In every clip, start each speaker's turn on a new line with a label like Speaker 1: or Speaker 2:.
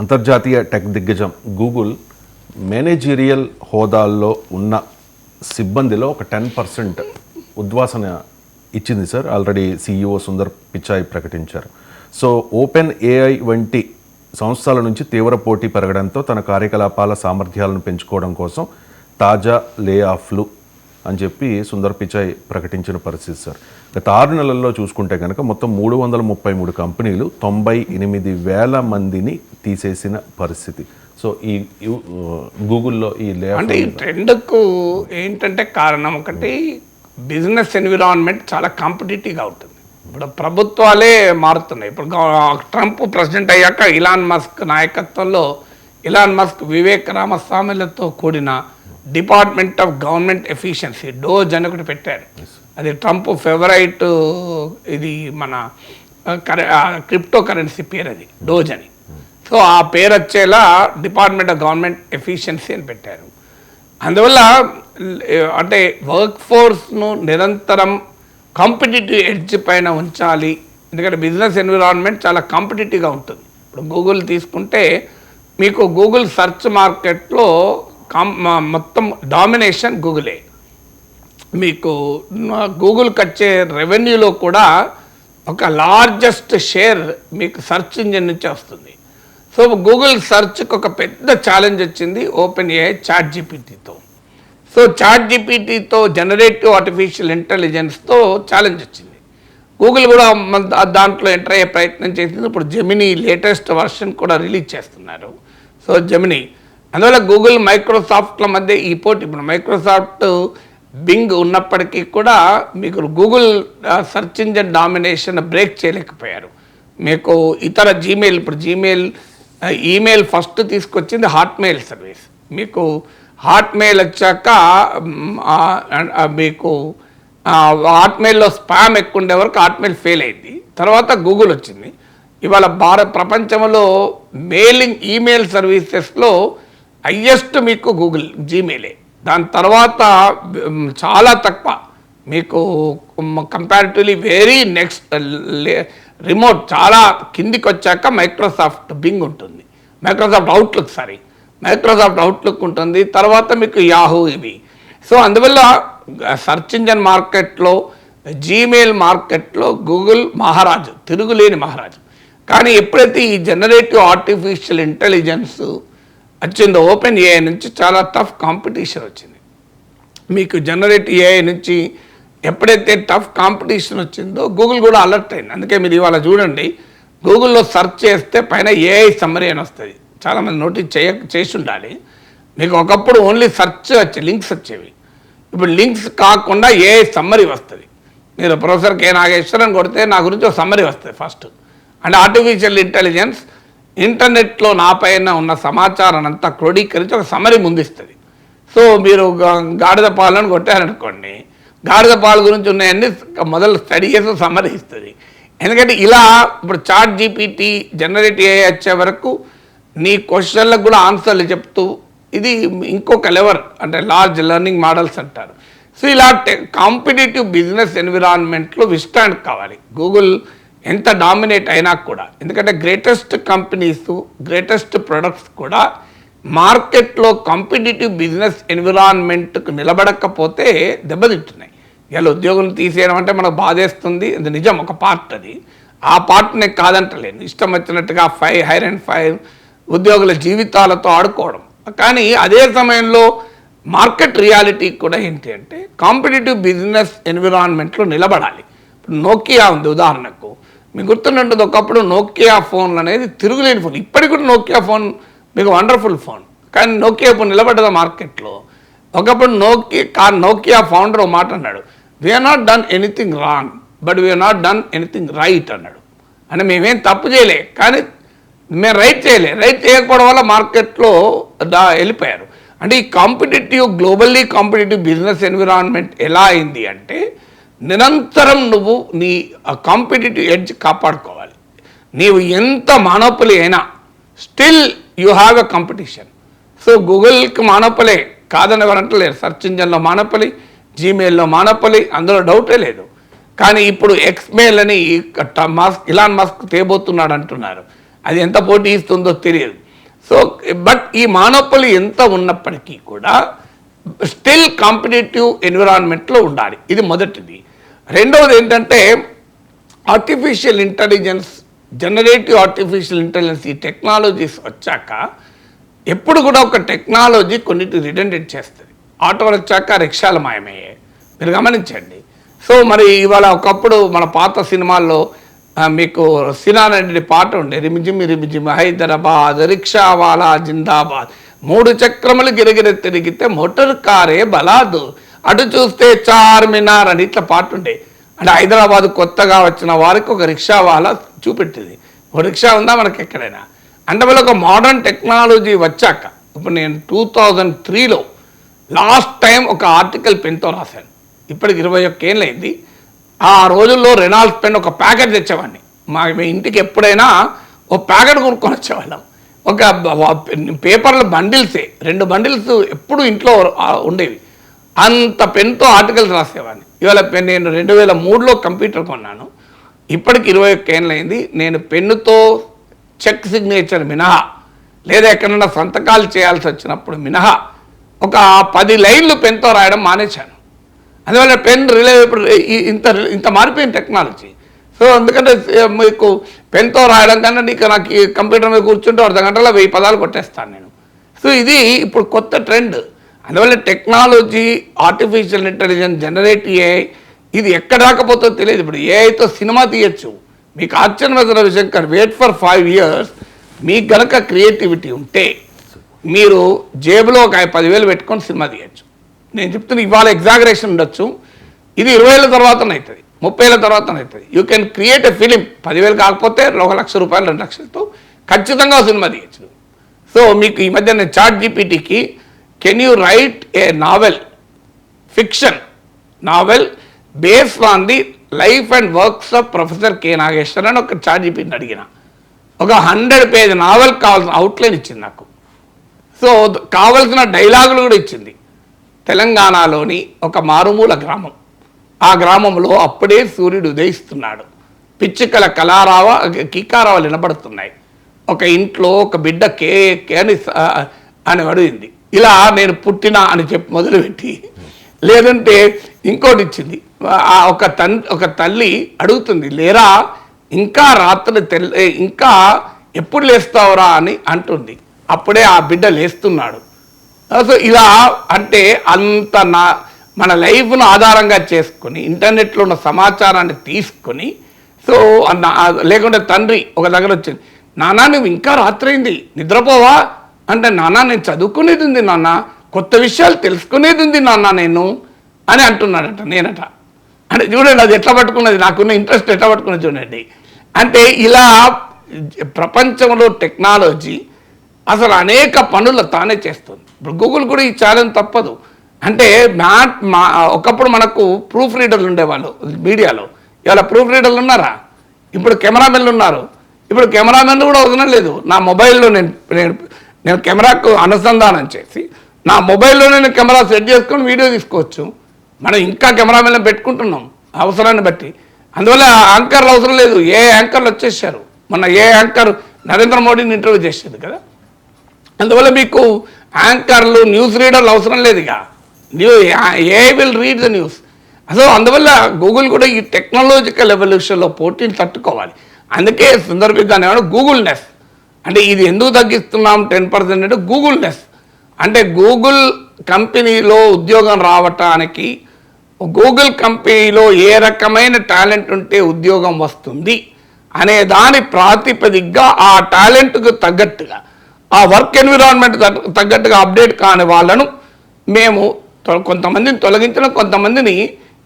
Speaker 1: అంతర్జాతీయ టెక్ దిగ్గజం Google managerial హోదాల్లో ఉన్న సిబ్బందిలో ఒక 10% ఉద్వాసన ఇచ్చింది sir. Already CEO Sundar Pichai ప్రకటించారు. సో ఓపెన్ AI వంటి సంస్థల నుంచి తీవ్ర పోటీ పెరగడంతో తన కార్యకలాపాల సామర్థ్యాలను పెంచుకోవడం కోసం తాజా లే ఆఫ్లు అని చెప్పి సుందర్ పిచాయ్ ప్రకటించిన పరిస్థితి సార్. గత 6 నెలల్లో చూసుకుంటే కనుక మొత్తం 333 కంపెనీలు 98,000 మందిని తీసేసిన పరిస్థితి. సో ఈ గూగుల్లో ఈ లే ఆఫ్
Speaker 2: అంటే ఈ ట్రెండ్కు ఏంటంటే కారణం ఒకటి, బిజినెస్ ఎన్విరాన్మెంట్ చాలా కాంపిటేటివ్గా ఉంటుంది. ఇప్పుడు ప్రభుత్వాలే మారుతున్నాయి. ఇప్పుడు ట్రంప్ ప్రెసిడెంట్ అయ్యాక ఇలాన్ మస్క్ నాయకత్వంలో ఇలాన్ మస్క్ వివేక్ రామస్వామిలతో కూడిన department of government efficiency DOGE అని ఒకటి పెట్టారు. అది ట్రంప్ ఫేవరైట్, ఇది మన క్రిప్టో కరెన్సీ పేరు, అది డోజ్ అని. సో ఆ పేరు వచ్చేలా డిపార్ట్మెంట్ ఆఫ్ గవర్నమెంట్ ఎఫిషియన్సీ అని పెట్టారు. అందువల్ల అంటే వర్క్ ఫోర్స్ను నిరంతరం కాంపిటేటివ్ ఎడ్జ్ పైన ఉంచాలి. ఎందుకంటే బిజినెస్ ఎన్విరాన్మెంట్ చాలా కాంపిటేటివ్గా ఉంటుంది. ఇప్పుడు గూగుల్ తీసుకుంటే మీకు గూగుల్ సెర్చ్ మార్కెట్లో మొత్తం డామినేషన్ గూగులే. మీకు గూగుల్కి వచ్చే రెవెన్యూలో కూడా ఒక లార్జెస్ట్ షేర్ మీకు సెర్చ్ ఇంజిన్ నుంచి వస్తుంది. సో గూగుల్ సెర్చ్కి ఒక పెద్ద ఛాలెంజ్ వచ్చింది ఓపెన్ AI చాట్ జీపీటీతో. సో చాట్ జీపీటీతో జనరేటివ్ ఆర్టిఫిషియల్ ఇంటెలిజెన్స్తో ఛాలెంజ్ వచ్చింది. గూగుల్ కూడా దాంట్లో ఎంటర్ అయ్యే ప్రయత్నం చేసింది. ఇప్పుడు జెమినీ లేటెస్ట్ వర్షన్ కూడా రిలీజ్ చేస్తున్నారు. సో జెమినీ, అందువల్ల గూగుల్ మైక్రోసాఫ్ట్ల మధ్య ఈ పోటీ. ఇప్పుడు మైక్రోసాఫ్ట్ బింగ్ ఉన్నప్పటికీ కూడా మీకు Google search engine domination break చేయలేకపోయారు. మీకు ఇతర జీమెయిల్, ఇప్పుడు ఈమెయిల్ ఫస్ట్ తీసుకొచ్చింది హాట్మెయిల్ సర్వీస్. మీకు హాట్మెయిల్ వచ్చాక మీకు హాట్మెయిల్లో స్పామ్ ఎక్కువ ఉండే వరకు హాట్మెయిల్ ఫెయిల్ అయింది. తర్వాత గూగుల్ వచ్చింది. ఇవాళ ప్రపంచంలో మెయిలింగ్ ఈమెయిల్ సర్వీసెస్లో హయ్యెస్ట్ మీకు గూగుల్ జీమెయిలే. దాని తర్వాత చాలా తక్కువ మీకు కంపారిటివ్లీ వెరీ నెక్స్ట్ రిమోట్ చాలా కిందికి వచ్చాక మైక్రోసాఫ్ట్ బింగ్ ఉంటుంది, మైక్రోసాఫ్ట్ అవుట్లుక్ ఉంటుంది. తర్వాత మీకు యాహూ ఇవి. సో అందువల్ల సెర్చ్ ఇంజన్ మార్కెట్లో, జీమెయిల్ మార్కెట్లో గూగుల్ మహారాజు, తిరుగులేని మహారాజు. కానీ ఎప్పుడైతే ఈ జనరేటివ్ ఆర్టిఫిషియల్ ఇంటెలిజెన్స్ వచ్చిందో ఓపెన్ AI నుంచి చాలా టఫ్ కాంపిటీషన్ వచ్చింది. మీకు జనరేటివ్ AI నుంచి ఎప్పుడైతే టఫ్ కాంపిటీషన్ వచ్చిందో గూగుల్ కూడా అలర్ట్ అయింది. అందుకే మీరు ఇవాళ చూడండి, గూగుల్లో సెర్చ్ చేస్తే పైన AI సమ్మరీ అని వస్తుంది. చాలామంది నోటీస్ చేసి ఉండాలి. మీకు ఒకప్పుడు ఓన్లీ సెర్చ్ లింక్స్ వచ్చేవి. ఇప్పుడు లింక్స్ కాకుండా AI సమ్మరీ వస్తుంది. మీరు ప్రొఫెసర్ K. నాగేశ్వరన్ కొడితే నా గురించి ఒక సమ్మరీ వస్తుంది ఫస్ట్. అంటే ఆర్టిఫిషియల్ ఇంటెలిజెన్స్ ఇంటర్నెట్లో నా పైన ఉన్న సమాచారాన్ని అంతా క్రోడీకరించి ఒక సమ్మరీ ముందిస్తుంది. సో మీరు గాడిద పాలను కొట్టారనుకోండి, గాడిద పాలు గురించి ఉన్నాయన్నీ మొదలు స్టడీ చేసి సమ్మరీ ఇస్తుంది. ఎందుకంటే ఇలా ఇప్పుడు చాట్ జీపీటీ జనరేటివ్ AI వచ్చే వరకు నీ క్వశ్చన్లకు కూడా ఆన్సర్లు చెప్తూ, ఇది ఇంకొక లెవెల్, అంటే లార్జ్ లెర్నింగ్ మోడల్స్ అంటారు. సో ఇలా కాంపిటేటివ్ బిజినెస్ ఎన్విరాన్మెంట్లో విస్టాండ్ కావాలి గూగుల్ ఎంత డామినేట్ అయినా కూడా. ఎందుకంటే గ్రేటెస్ట్ కంపెనీస్, గ్రేటెస్ట్ ప్రొడక్ట్స్ కూడా మార్కెట్లో కాంపిటేటివ్ బిజినెస్ ఎన్విరాన్మెంట్కు నిలబడకపోతే దెబ్బతింటున్నాయి. ఇలా ఉద్యోగం తీసేయడం అంటే మనకు బాధేస్తుంది, అది నిజం, ఒక పార్ట్. అది ఆ పార్ట్ నేను కాదంటలేను. ఇష్టం వచ్చినట్టుగా హైర్ అండ్ ఫైర్ ఉద్యోగుల జీవితాలతో ఆడుకోవడం. కానీ అదే సమయంలో మార్కెట్ రియాలిటీ కూడా ఏంటి అంటే కాంపిటేటివ్ బిజినెస్ ఎన్విరాన్మెంట్లో నిలబడాలి. ఇప్పుడు నోకియా ఉంది ఉదాహరణకు, మీకు గుర్తున్నట్టు ఒకప్పుడు నోకియా ఫోన్లు అనేది తిరుగులేని ఫోన్. ఇప్పటికి కూడా నోకియా ఫోన్ మీకు వండర్ఫుల్ ఫోన్. కానీ నోకియా ఇప్పుడు నిలబడ్డదా మార్కెట్లో? ఒకప్పుడు నోకియా ఫౌండర్ ఒక మాట అన్నాడు, we are not done anything wrong but we are not done anything right అన్నాడు. అంటే మేమేం తప్పు చేయలే, కానీ మేము రైట్ చేయకపోవడం వల్ల మార్కెట్లో వెళ్ళిపోయారు. అంటే ఈ గ్లోబల్లీ కాంపిటేటివ్ బిజినెస్ ఎన్విరాన్మెంట్ ఎలా అయింది అంటే నిరంతరం నువ్వు నీ కాంపిటేటివ్ ఎడ్జ్ కాపాడుకోవాలి. నీవు ఎంత మానోపలి అయినా still you have a competition. So గూగుల్కి మానోపలే కాదని ఎవరంటలేరు. సెర్చ్ ఇంజన్లో మానోపలి, జీమెయిల్లో మానోపలి, అందులో డౌటే లేదు. కానీ ఇప్పుడు ఎక్స్మెయిల్ అని ఇలాన్ మస్క్ తేబోతున్నాడు అంటున్నారు. అది ఎంత పోటీ ఇస్తుందో తెలియదు. సో బట్ ఈ మానోపలి ఎంత ఉన్నప్పటికీ కూడా స్టిల్ కాంపిటేటివ్ ఎన్విరాన్మెంట్లో ఉండాలి. ఇది మొదటిది. రెండవది ఏంటంటే artificial intelligence, generative artificial intelligence ఈ టెక్నాలజీస్ వచ్చాక ఎప్పుడు కూడా ఒక టెక్నాలజీ కొన్నిటి రిడెండెంట్ చేస్తుంది. ఆటోలు వచ్చాక రిక్షాలు మాయమయ్యాయి, మీరు గమనించండి. సో మరి ఇవాళ ఒకప్పుడు మన పాత సినిమాల్లో మీకు సినారెడ్డి పాట ఉండే, రిమిజిమి రిమిజిమి హైదరాబాద్ రిక్షావాలా జిందాబాద్, 3 చక్రములు గిరగిర తిరిగితే మోటార్ కారే బలాదు, అటు చూస్తే చార్మినార్ అని ఇట్లా పాట ఉండే. అంటే హైదరాబాద్ కొత్తగా వచ్చిన వారికి ఒక రిక్షా వాళ్ళ చూపెట్టింది. ఒక రిక్షా ఉందా మనకి ఎక్కడైనా? అంటే వల్ల ఒక మోడర్న్ టెక్నాలజీ వచ్చాక, ఇప్పుడు నేను 2003లో లాస్ట్ టైం ఒక ఆర్టికల్ పెన్తో రాశాను. ఇప్పటికి 21 ఏళ్ళు అయింది. ఆ రోజుల్లో రెనాల్డ్స్ పెన్ ఒక ప్యాకెట్ తెచ్చేవాడిని. మా ఇంటికి ఎప్పుడైనా ఒక ప్యాకెట్ కొనుక్కొని వచ్చేవాళ్ళం. ఒక పేపర్ల బండిల్సే 2 బండిల్స్ ఎప్పుడు ఇంట్లో ఉండేవి. అంత పెన్తో ఆర్టికల్స్ రాసేవాడిని. ఇవాళ నేను 2003లో కంప్యూటర్ కొన్నాను. ఇప్పటికి 21 ఏళ్ళు అయింది. నేను పెన్నుతో చెక్ సిగ్నేచర్ మినహా, లేదా ఎక్కడన్నా సంతకాలు చేయాల్సి వచ్చినప్పుడు మినహా ఒక 10 లైన్లు పెన్తో రాయడం మానేశాను. అందువల్ల పెన్ రిలయబుల్ ఇంత మారిపోయింది టెక్నాలజీ. సో ఎందుకంటే మీకు పెన్తో రాయడం కన్నా నాకు ఈ కంప్యూటర్ మీద కూర్చుంటే 1/2 గంటలో 1000 పదాలు కొట్టేస్తాను నేను. సో ఇది ఇప్పుడు కొత్త ట్రెండ్. అందువల్ల technology, artificial intelligence, generative AI ఇది ఎక్కడ రాకపోతుందో తెలియదు. ఇప్పుడు ఏఐతో సినిమా తీయచ్చు. మీకు ఆశ్చర్యమైన విషయం కాదు, వెయిట్ ఫర్ 5 years. మీకు గనక క్రియేటివిటీ ఉంటే మీరు జేబులో ఒక 10,000 పెట్టుకొని సినిమా తీయచ్చు. నేను చెప్తున్నా, ఇవాళ ఎగ్జాగరేషన్ ఉండొచ్చు, ఇది 20 ఏళ్ళ తర్వాతనే అవుతుంది, 30 ఏళ్ళ తర్వాతనే అవుతుంది. You can create a film. 10,000 కాకపోతే 1,00,000 రూపాయలు, 2 లక్షలతో ఖచ్చితంగా సినిమా తీయచ్చు. సో మీకు ఈ మధ్య నేను చాట్ జీపీటీకి can you write a novel, fiction novel based on the life and works of professor K Nageshwar అని ఒక చాట్ జీపీటీని అడిగిన. ఒక 100 పేజ్ నావెల్ కావాల్సిన అవుట్లైన్ ఇచ్చింది నాకు. సో కావలసిన డైలాగులు కూడా ఇచ్చింది. తెలంగాణలోని ఒక మారుమూల గ్రామం, ఆ గ్రామంలో అప్పుడే సూర్యుడు ఉదయిస్తున్నాడు, పిచ్చుకల కికారావాలు వినబడుతున్నాయి, ఒక ఇంట్లో ఒక బిడ్డ కే అని అడిగింది. ఇలా నేను పుట్టినా అని చెప్పి మొదలుపెట్టి, లేదంటే ఇంకోటి ఇచ్చింది, ఒక తల్లి అడుగుతుంది, లేరా ఇంకా రాత్రి ఇంకా ఎప్పుడు లేస్తావురా అని అంటుంది. అప్పుడే ఆ బిడ్డ లేస్తున్నాడు. సో ఇలా అంటే అంత మన లైఫ్ను ఆధారంగా చేసుకొని ఇంటర్నెట్లో ఉన్న సమాచారాన్ని తీసుకొని, సో లేకుంటే తండ్రి ఒక దగ్గర వచ్చింది, నాన్న నువ్వు ఇంకా రాత్రి అయింది నిద్రపోవా అంటే, నాన్న నేను చదువుకునేది ఉంది నాన్న, కొత్త విషయాలు తెలుసుకునేది ఉంది నాన్న నేను అని అంటున్నాడట. నేనట అంటే చూడండి అది ఎట్లా పట్టుకున్నది, నాకున్న ఇంట్రెస్ట్ ఎట్లా పట్టుకున్నది చూడండి. అంటే ఇలా ప్రపంచంలో టెక్నాలజీ అసలు అనేక పనులు తానే చేస్తుంది. ఇప్పుడు గూగుల్ కూడా ఈ ఛాలెంజ్ తప్పదు. అంటే ఒకప్పుడు మనకు ప్రూఫ్ రీడర్లు ఉండేవాళ్ళు మీడియాలో, ఇవాళ ప్రూఫ్ రీడర్లు ఉన్నారా? ఇప్పుడు కెమెరామెన్లు ఉన్నారు. ఇప్పుడు కెమెరామెన్లు కూడా అవసరం లేదు. నా మొబైల్లో నేను కెమెరాకు అనుసంధానం చేసి నా మొబైల్లో నేను కెమెరా సెట్ చేసుకొని వీడియో తీసుకోవచ్చు. మనం ఇంకా కెమెరామెన్లు పెట్టుకుంటున్నాం అవసరాన్ని బట్టి. అందువల్ల యాంకర్లు అవసరం లేదు, ఏ యాంకర్లు వచ్చేసారు. మొన్న ఏ యాంకర్ నరేంద్ర మోడీని ఇంటర్వ్యూ చేసేది కదా. అందువల్ల మీకు యాంకర్లు, న్యూస్ రీడర్లు అవసరం లేదు. ఇక ఏ విల్ రీడ్ ద న్యూస్. అసలు అందువల్ల గూగుల్ కూడా ఈ టెక్నాలజికల్ ఎవల్యూషన్లో పోటీని తట్టుకోవాలి. అందుకే సందర్భించాను గూగుల్ నెస్. అంటే ఇది ఎందుకు తగ్గిస్తున్నాం 10% అంటే గూగుల్ నెస్. అంటే గూగుల్ కంపెనీలో ఉద్యోగం రావటానికి, గూగుల్ కంపెనీలో ఏ రకమైన టాలెంట్ ఉంటే ఉద్యోగం వస్తుంది అనే దాని ప్రాతిపదికగా ఆ టాలెంట్కు తగ్గట్టుగా, ఆ వర్క్ ఎన్విరాన్మెంట్ తగ్గట్టుగా అప్డేట్ కాని వాళ్ళను మేము కొంతమందిని తొలగించడం, కొంతమందిని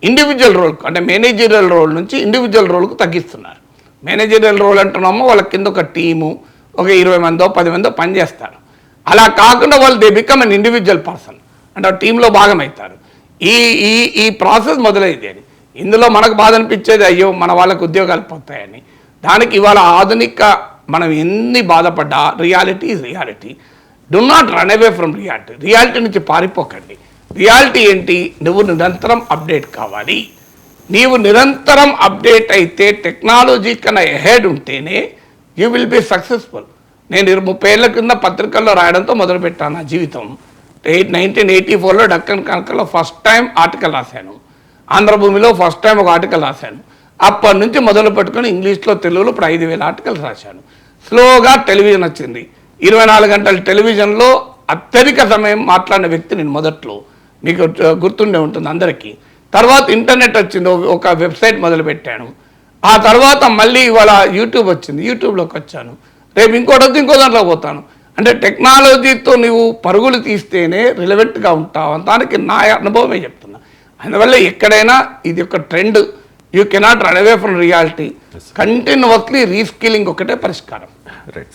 Speaker 2: ఇండివిజువల్ రోల్కు అంటే మేనేజరియల్ రోల్ నుంచి ఇండివిజువల్ రోల్కు తగ్గిస్తున్నారు. మేనేజరియల్ రోల్ అంటున్నామో వాళ్ళ కింద ఒక టీము, ఒక 20 మందో 10 మందో పనిచేస్తారు. అలా కాకుండా వాళ్ళు they become an individual person, అంటే టీంలో భాగమవుతారు. ఈ ప్రాసెస్ మొదలైంది. అని ఇందులో మనకు బాధ అనిపించేది, అయ్యో మన వాళ్ళకు ఉద్యోగాలు పోతాయని. దానికి ఇవాళ ఆధునిక మనం ఎన్ని బాధపడ్డా reality is reality. Do not run away from reality. Reality నుంచి పారిపోకండి. రియాలిటీ ఏంటి? నువ్వు నిరంతరం అప్డేట్ కావాలి. నీవు నిరంతరం అప్డేట్ అయితే, టెక్నాలజీ కన్నా ఎహెడ్ ఉంటేనే యూ విల్ బి సక్సెస్ఫుల్. నేను 30 ఏళ్ల కింద పత్రికల్లో రాయడంతో మొదలుపెట్టాను నా జీవితం. 1984లో డక్కన్ కనకలో ఫస్ట్ టైం ఆర్టికల్ రాశాను. ఆంధ్రభూమిలో ఫస్ట్ టైం ఒక ఆర్టికల్ రాశాను. అప్పటి నుంచి మొదలు పెట్టుకొని ఇంగ్లీష్లో తెలుగులో ఇప్పుడు 5,000 ఆర్టికల్స్ రాశాను. స్లోగా టెలివిజన్ వచ్చింది. 24 గంటల టెలివిజన్లో అత్యధిక సమయం మాట్లాడిన వ్యక్తి నేను మొదట్లో, మీకు గుర్తుండే ఉంటుంది అందరికీ. తర్వాత ఇంటర్నెట్ వచ్చింది, ఒక వెబ్సైట్ మొదలుపెట్టాను. ఆ తర్వాత మళ్ళీ ఇవాళ యూట్యూబ్ వచ్చింది, యూట్యూబ్లోకి వచ్చాను. రేపు ఇంకోటి ఇంకో దాంట్లో పోతాను. అంటే టెక్నాలజీతో నువ్వు పరుగులు తీస్తేనే రిలవెంట్గా ఉంటావు. దానికి నా అనుభవమే చెప్తున్నా. అందువల్ల ఎక్కడైనా ఇది ఒక trend. You cannot run away from reality. Continuously reskilling ఒకటే పరిష్కారం.
Speaker 1: రైట్.